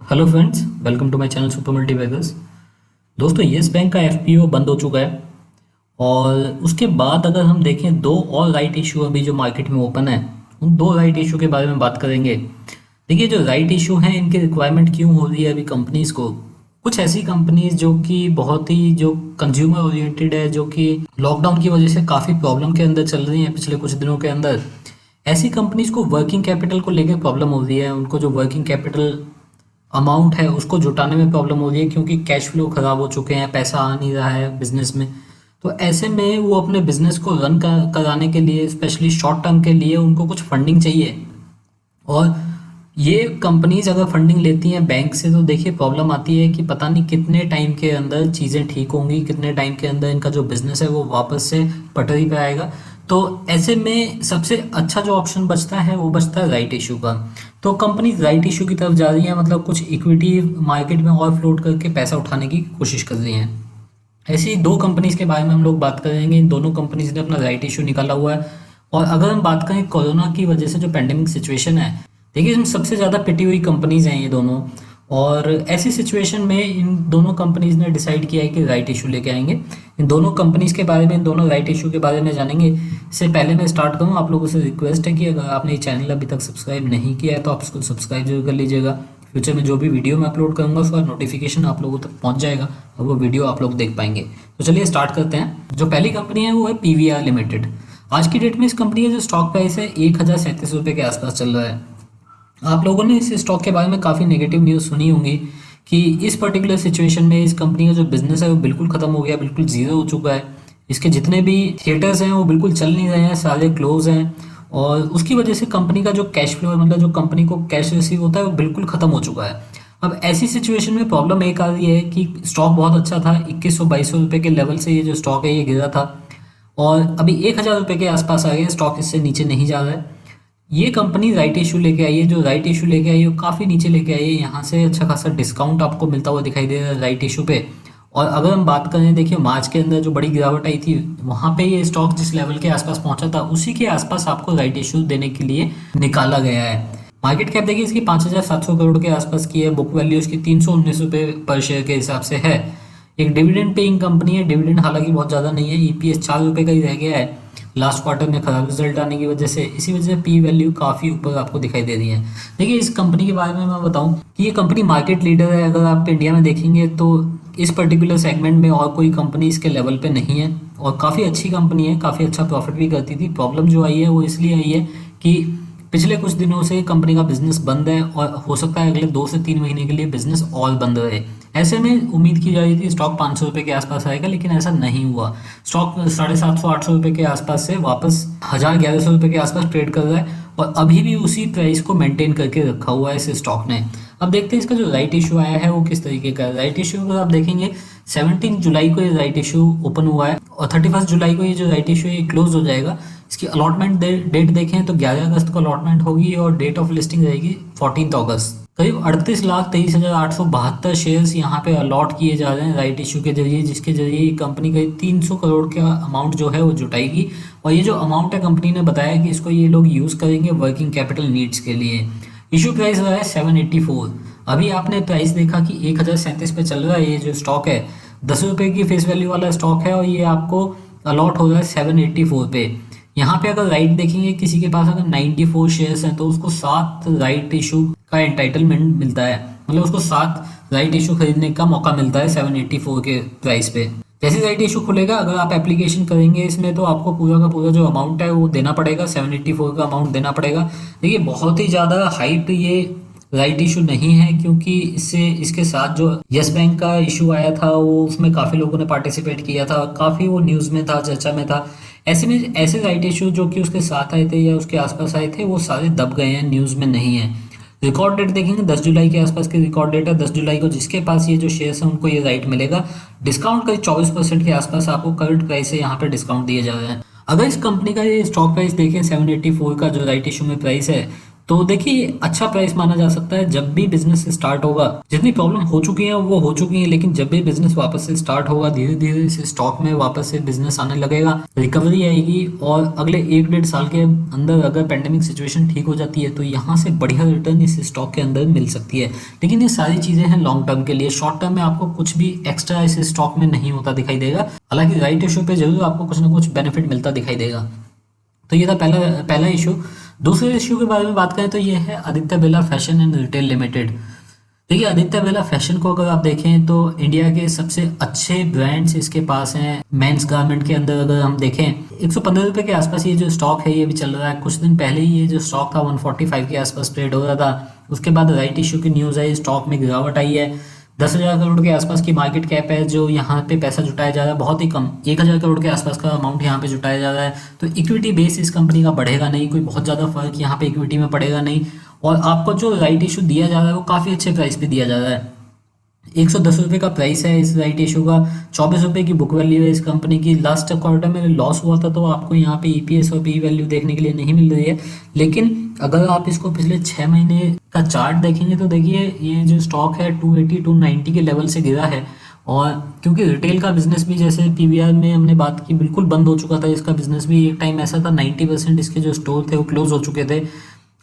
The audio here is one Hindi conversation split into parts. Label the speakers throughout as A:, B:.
A: Hello friends, welcome to my channel super multibaggers. दोस्तों, येस बैंक का एफपीओ बंद हो चुका है और उसके बाद अगर हम देखें दो और राइट इशू अभी जो मार्केट में ओपन है, उन दो राइट इशू के बारे में बात करेंगे। देखिए, जो राइट इशू हैं इनकी रिक्वायरमेंट क्यों हो रही है अभी कंपनीज को। कुछ ऐसी कंपनीज जो कि बहुत ही जो कंज्यूमर ओरिएंटेड है, जो कि लॉकडाउन की वजह से काफ़ी प्रॉब्लम के अंदर चल रही हैं पिछले कुछ दिनों के अंदर, ऐसी कंपनीज को वर्किंग कैपिटल को लेकर प्रॉब्लम हो रही है। उनको जो वर्किंग कैपिटल अमाउंट है उसको जुटाने में प्रॉब्लम हो रही है, क्योंकि कैश फ्लो ख़राब हो चुके हैं, पैसा आ नहीं रहा है बिजनेस में। तो ऐसे में वो अपने बिजनेस को रन कराने के लिए, स्पेशली शॉर्ट टर्म के लिए, उनको कुछ फंडिंग चाहिए। और ये कंपनीज अगर फंडिंग लेती हैं बैंक से, तो देखिए प्रॉब्लम आती है कि पता नहीं कितने टाइम के अंदर चीज़ें ठीक होंगी, कितने टाइम के अंदर इनका जो बिजनेस है वो वापस से पटरी पे आएगा। तो ऐसे में सबसे अच्छा जो ऑप्शन बचता है वो बचता है राइट इशू का। तो कंपनी राइट इशू की तरफ जा रही है, मतलब कुछ इक्विटी मार्केट में और फ्लोट करके पैसा उठाने की कोशिश कर रही हैं। ऐसी दो कंपनीज के बारे में हम लोग बात करेंगे। इन दोनों कंपनीज ने अपना राइट इशू निकाला हुआ है। और अगर हम बात करें कोरोना की वजह से जो पेंडेमिक सिचुएशन है, देखिए इसमें सबसे ज़्यादा पिटी हुई कंपनीज हैं ये दोनों। और ऐसी सिचुएशन में इन दोनों कंपनीज ने डिसाइड किया है कि राइट इशू लेके आएंगे। इन दोनों कंपनीज के बारे में, इन दोनों राइट इशू के बारे में जानेंगे। इससे पहले मैं स्टार्ट करूँ, आप लोगों से रिक्वेस्ट है कि अगर आपने ये चैनल अभी तक सब्सक्राइब नहीं किया है तो आप इसको सब्सक्राइब जरूर कर लीजिएगा। फ्यूचर में जो भी वीडियो मैं अपलोड करूँगा उसका नोटिफिकेशन आप लोगों तक पहुँच जाएगा और वो वीडियो आप लोग देख पाएंगे। तो चलिए स्टार्ट करते हैं। जो पहली कंपनी है वो है पीवीआर लिमिटेड। आज की डेट में इस कंपनी का जो स्टॉक प्राइस है 1,037 रुपये के आसपास चल रहा है। आप लोगों ने इस स्टॉक के बारे में काफ़ी नेगेटिव न्यूज़ सुनी होंगी कि इस पर्टिकुलर सिचुएशन में इस कंपनी का जो बिजनेस है वो बिल्कुल ख़त्म हो गया, बिल्कुल ज़ीरो हो चुका है। इसके जितने भी थिएटर्स हैं वो बिल्कुल चल नहीं रहे हैं, सारे क्लोज हैं। और उसकी वजह से कंपनी का जो कैश फ्लो है, मतलब जो कंपनी को कैश रिसीव होता है, वो बिल्कुल ख़त्म हो चुका है। अब ऐसी सिचुएशन में प्रॉब्लम एक आ रही है कि स्टॉक बहुत अच्छा था, 2100-2200 रुपये के लेवल से ये जो स्टॉक है ये गिरा था और अभी 1,000 रुपये के आसपास आ गया। स्टॉक इससे नीचे नहीं जा रहा है। ये कंपनी राइट इशू लेके आई है। जो राइट इशू लेके आई है वो काफ़ी नीचे लेके आई है। यहाँ से अच्छा खासा डिस्काउंट आपको मिलता हुआ दिखाई दे रहा है राइट इशू पे। और अगर हम बात करें, देखिए मार्च के अंदर जो बड़ी गिरावट आई थी, वहाँ पे ये स्टॉक जिस लेवल के आसपास पहुंचा था उसी के आसपास आपको राइट इशू देने के लिए निकाला गया है। मार्केट कैप देखिए इसकी 5,700 करोड़ के आसपास की है। बुक वैल्यू इसकी 319 रुपये पर शेयर के हिसाब से है। एक डिविडेंड पेइंग कंपनी है। डिविडेंड हालांकि बहुत ज़्यादा नहीं है, ईपीएस 4 रुपये का ही रह गया है लास्ट क्वार्टर में खराब रिजल्ट आने की वजह से। इसी वजह से पी वैल्यू काफ़ी ऊपर आपको दिखाई दे रही है। देखिए इस कंपनी के बारे में मैं बताऊं कि ये कंपनी मार्केट लीडर है। अगर आप इंडिया में देखेंगे तो इस पर्टिकुलर सेगमेंट में और कोई कंपनी इसके लेवल पे नहीं है और काफ़ी अच्छी कंपनी है, काफ़ी अच्छा प्रॉफिट भी करती थी। प्रॉब्लम जो आई है वो इसलिए आई है कि पिछले कुछ दिनों से कंपनी का बिजनेस बंद है और हो सकता है अगले 2 से 3 महीने के लिए बिजनेस और बंद रहे। ऐसे में उम्मीद की जा रही थी स्टॉक 500 रुपये के आसपास आएगा, लेकिन ऐसा नहीं हुआ। स्टॉक 750-800 रुपये के आसपास से वापस 1,000-1,100 रुपये के आसपास ट्रेड कर रहा है और अभी भी उसी प्राइस को मेंटेन करके रखा हुआ है इस स्टॉक ने। अब देखते हैं इसका जो राइट इशू आया है वो किस तरीके का है। राइट इशू अगर आप देखेंगे 17 जुलाई को ये राइट इशू ओपन हुआ है और 31 जुलाई को ये जो राइट इशू है ये क्लोज हो जाएगा। इसकी अलॉटमेंट डेट देखें तो 11 अगस्त को अलॉटमेंट होगी और डेट ऑफ लिस्टिंग रहेगी 14 अगस्त। करीब 38,23,872 शेयर्स यहाँ पे अलॉट किए जा रहे हैं राइट इशू के जरिए, जिसके जरिए कंपनी करीब 300 करोड़ का अमाउंट जो है वो जुटाएगी। और ये जो अमाउंट है कंपनी ने बताया कि इसको ये लोग यूज़ करेंगे वर्किंग कैपिटल नीड्स के लिए। इशू प्राइस रहा है 784। अभी आपने प्राइस देखा कि 1,037 पे चल रहा है ये जो स्टॉक है। 10 रुपये की फेस वैल्यू वाला स्टॉक है और ये आपको अलॉट हो रहा है 784 पे। यहाँ पे अगर राइट देखेंगे, किसी के पास अगर 94 शेयर्स हैं तो उसको 7 राइट इशू का एंटाइटलमेंट मिलता है, मतलब उसको 7 राइट इशू खरीदने का मौका मिलता है 784 के प्राइस पे। जैसे राइट इशू खुलेगा, अगर आप एप्लीकेशन करेंगे इसमें तो आपको पूरा का पूरा जो अमाउंट है वो देना पड़ेगा, 784 का अमाउंट देना पड़ेगा। देखिए बहुत ही ज़्यादा हाइट ये राइट इशू नहीं है, क्योंकि इससे इसके साथ जो यस बैंक का इशू आया था वो उसमें काफ़ी लोगों ने पार्टिसिपेट किया था, काफ़ी वो न्यूज़ में था, चर्चा में था। ऐसे में ऐसे राइट इशू जो कि उसके साथ आए थे या उसके आसपास आए थे वो सारे दब गए हैं, न्यूज़ में नहीं है। रिकॉर्ड डेट देखेंगे 10 जुलाई के आसपास की रिकॉर्ड डेट है। 10 जुलाई को जिसके पास ये जो शेयर्स हैं उनको ये राइट मिलेगा। डिस्काउंट करीब 24% के आसपास आपको करंट प्राइस से यहाँ पे डिस्काउंट दिए जा रहे हैं। अगर इस कंपनी का ये स्टॉक प्राइस देखें 784 का जो राइट इशू में प्राइस है, तो देखिए अच्छा प्राइस माना जा सकता है। जब भी बिजनेस स्टार्ट होगा, जितनी प्रॉब्लम हो चुकी है वो हो चुकी है, लेकिन जब भी बिजनेस वापस से स्टार्ट होगा, धीरे धीरे इस स्टॉक में वापस से बिजनेस आने लगेगा, रिकवरी आएगी, और अगले 1 डेढ़ साल के अंदर अगर पेंडेमिक सिचुएशन ठीक हो जाती है तो यहाँ से बढ़िया रिटर्न इस स्टॉक के अंदर मिल सकती है। लेकिन ये सारी चीजें हैं लॉन्ग टर्म के लिए, शॉर्ट टर्म में आपको कुछ भी एक्स्ट्रा इस स्टॉक में नहीं होता दिखाई देगा। हालांकि राइट इशू पे जरूर आपको कुछ ना कुछ बेनिफिट मिलता दिखाई देगा। तो ये था पहला पहला इशू। दूसरे इशू के बारे में बात करें तो ये है Aditya Birla fashion and retail limited. देखिए आदित्य बिरला फैशन को अगर आप देखें तो इंडिया के सबसे अच्छे ब्रांड्स इसके पास हैं। मेंस गारमेंट के अंदर अगर हम देखें 115 रुपये के आसपास ये जो स्टॉक है ये भी चल रहा है। कुछ दिन पहले ही ये जो स्टॉक था 145 के आसपास ट्रेड हो रहा था। उसके बाद राइट इशू की न्यूज़ है, स्टॉक में गिरावट आई है। 10,000 करोड़ के आसपास की मार्केट कैप है जो यहाँ पे पैसा जुटाया जा रहा है, बहुत ही कम 1,000 करोड़ के आसपास का अमाउंट यहाँ पे जुटाया जा रहा है। तो इक्विटी बेस इस कंपनी का बढ़ेगा नहीं, कोई बहुत ज़्यादा फर्क यहाँ पे इक्विटी में पड़ेगा नहीं। और आपको जो राइट इशू दिया जा रहा है वो काफ़ी अच्छे प्राइस पे दिया जा रहा है। 110 रुपये का प्राइस है इस राइट इशू का। 24 रुपये की बुक वैल्यू है इस कंपनी की। लास्ट क्वार्टर में लॉस हुआ था तो आपको यहाँ पे ईपीएस और पी वैल्यू देखने के लिए नहीं मिल रही है। लेकिन अगर आप इसको पिछले 6 महीने का चार्ट देखेंगे तो देखिए ये जो स्टॉक है 280 290 के लेवल से गिरा है। और क्योंकि रिटेल का बिजनेस भी जैसे पीवीआर में हमने बात की बिल्कुल बंद हो चुका था, इसका बिजनेस भी एक टाइम ऐसा था 90% इसके जो स्टोर थे वो क्लोज हो चुके थे।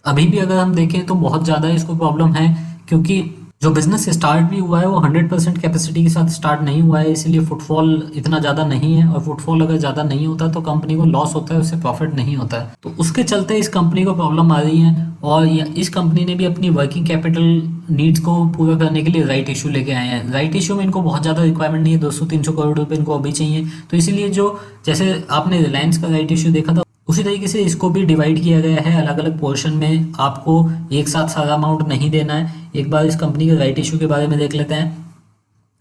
A: अभी भी अगर हम देखें तो बहुत ज़्यादा इसको प्रॉब्लम है, क्योंकि जो बिजनेस स्टार्ट भी हुआ है वो 100% कैपेसिटी के साथ स्टार्ट नहीं हुआ है, इसलिए फुटफॉल इतना ज़्यादा नहीं है। और फुटफॉल अगर ज़्यादा नहीं होता तो कंपनी को लॉस होता है, उससे प्रॉफिट नहीं होता है। तो उसके चलते इस कंपनी को प्रॉब्लम आ रही है। और इस कंपनी ने भी अपनी वर्किंग कैपिटल नीड्स को पूरा करने के लिए राइट इशू लेके आए हैं। राइट इशू में इनको बहुत ज़्यादा रिक्वायरमेंट नहीं है, 200-300 करोड़ रुपए इनको अभी चाहिए। तो इसीलिए जो जैसे आपने रिलायंस का राइट इशू देखा था उसी तरीके से इसको भी डिवाइड किया गया है अलग अलग पोर्शन में। आपको एक साथ सारा अमाउंट नहीं देना है। एक बार इस कंपनी के राइट इशू के बारे में देख लेते हैं।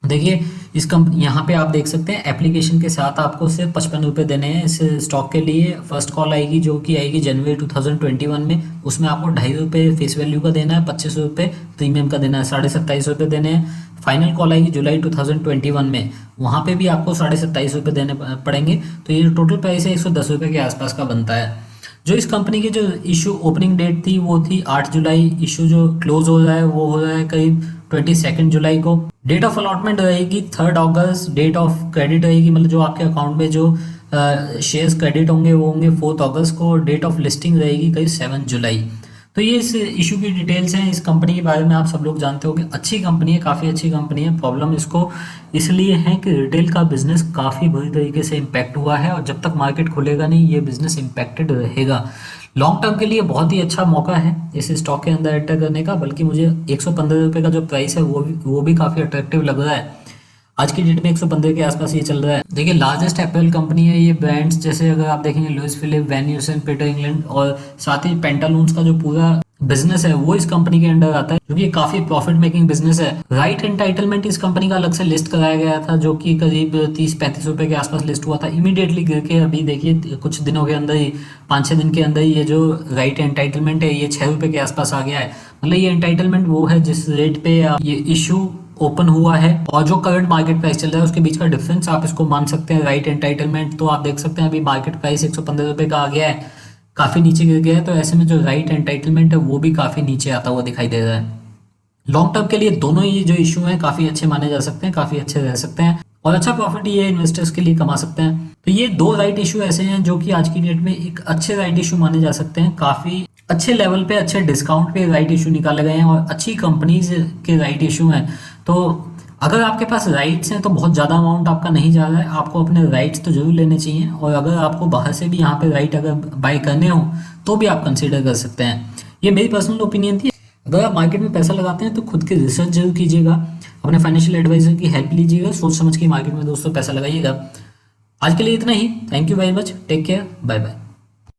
A: देखिए इस यहाँ पे आप देख सकते हैं एप्लीकेशन के साथ आपको सिर्फ 55 रुपये देने हैं इस स्टॉक के लिए। फर्स्ट कॉल आएगी जो कि आएगी जनवरी 2021 में, उसमें आपको 2.5 रुपये फेस वैल्यू का देना है, 25 रुपये प्रीमियम का देना है, 27.5 रुपये देने हैं। फाइनल कॉल आएगी जुलाई 2021 में, वहाँ पे भी आपको 27.5 रुपये देने पड़ेंगे। तो ये जो टोटल प्राइस है 110 रुपये के आसपास का बनता है। जो इस कंपनी की जो इशू ओपनिंग डेट थी वो थी 8 जुलाई। इशू जो क्लोज हो रहा है वो हो रहा है करीब 22 जुलाई को। डेट ऑफ अलॉटमेंट रहेगी 3 अगस्त। डेट ऑफ क्रेडिट रहेगी, मतलब जो आपके अकाउंट में जो शेयर्स क्रेडिट होंगे वो होंगे 4 अगस्त को। डेट ऑफ लिस्टिंग रहेगी करीब 7 जुलाई। तो ये इस इशू की डिटेल्स हैं। इस कंपनी के बारे में आप सब लोग जानते हो कि अच्छी कंपनी है, काफ़ी अच्छी कंपनी है। प्रॉब्लम इसको इसलिए है कि रिटेल का बिजनेस काफ़ी बुरी तरीके से इम्पैक्ट हुआ है, और जब तक मार्केट खुलेगा नहीं ये बिजनेस इम्पैक्टेड रहेगा। लॉन्ग टर्म के लिए बहुत ही अच्छा मौका है इस स्टॉक के अंदर एंटर करने का। बल्कि मुझे 115 रुपये का जो प्राइस है वो भी काफ़ी अट्रैक्टिव लग रहा है। आज की डेट में 115 के आसपास ये चल रहा है। देखिए लार्जेस्ट एपल कंपनी है ये। ब्रांड्स जैसे अगर आप देखेंगे Louis Philippe, Van Heusen, Peter England, और साथ ही पेंटालून्स का जो पूरा बिजनेस है वो इस कंपनी के अंडर आता है, क्योंकि काफी प्रॉफिट मेकिंग बिजनेस है। राइट एंटाइटलमेंट इस कंपनी का अलग से लिस्ट कराया गया था जो कि करीब 30-35 रुपए के आसपास लिस्ट हुआ था। इमीडिएटली गिर के अभी देखिए कुछ दिनों के अंदर ही 5-6 दिन के अंदर ही ये जो राइट एंटाइटलमेंट है ये 6 रुपए के आसपास आ गया है। मतलब ये एंटाइटलमेंट वो है जिस रेट पे ये इशू ओपन हुआ है और जो करंट मार्केट प्राइस चल रहा है उसके बीच का डिफरेंस आप इसको मान सकते हैं राइट एंटाइटलमेंट। तो आप देख सकते हैं अभी मार्केट प्राइस 115 रुपये का आ गया है, काफ़ी नीचे गिर गया है। तो ऐसे में जो राइट एंटाइटलमेंट है वो भी काफ़ी नीचे आता हुआ दिखाई दे रहा है। लॉन्ग टर्म के लिए दोनों ही जो इशू हैं काफ़ी अच्छे माने जा सकते हैं, काफ़ी अच्छे रह सकते हैं, और अच्छा प्रॉफिट ये इन्वेस्टर्स के लिए कमा सकते हैं। तो ये 2 राइट इशू ऐसे हैं जो कि आज की डेट में एक अच्छे राइट इशू माने जा सकते हैं। काफ़ी अच्छे लेवल पे, अच्छे डिस्काउंट पे राइट इशू निकाले गए हैं और अच्छी कंपनीज के राइट इशू हैं। तो अगर आपके पास राइट्स हैं तो बहुत ज़्यादा अमाउंट आपका नहीं जा रहा है, आपको अपने राइट्स तो जरूर लेने चाहिए। और अगर आपको बाहर से भी यहाँ पे राइट अगर बाय करने हो तो भी आप कंसीडर कर सकते हैं। ये मेरी पर्सनल ओपिनियन थी। अगर आप मार्केट में पैसा लगाते हैं तो खुद की रिसर्च जरूर कीजिएगा, अपने फाइनेंशियल एडवाइजर की हेल्प लीजिएगा, सोच समझ के मार्केट में दोस्तों पैसा लगाइएगा। आज के लिए इतना ही। Thank you very much, take care, bye bye.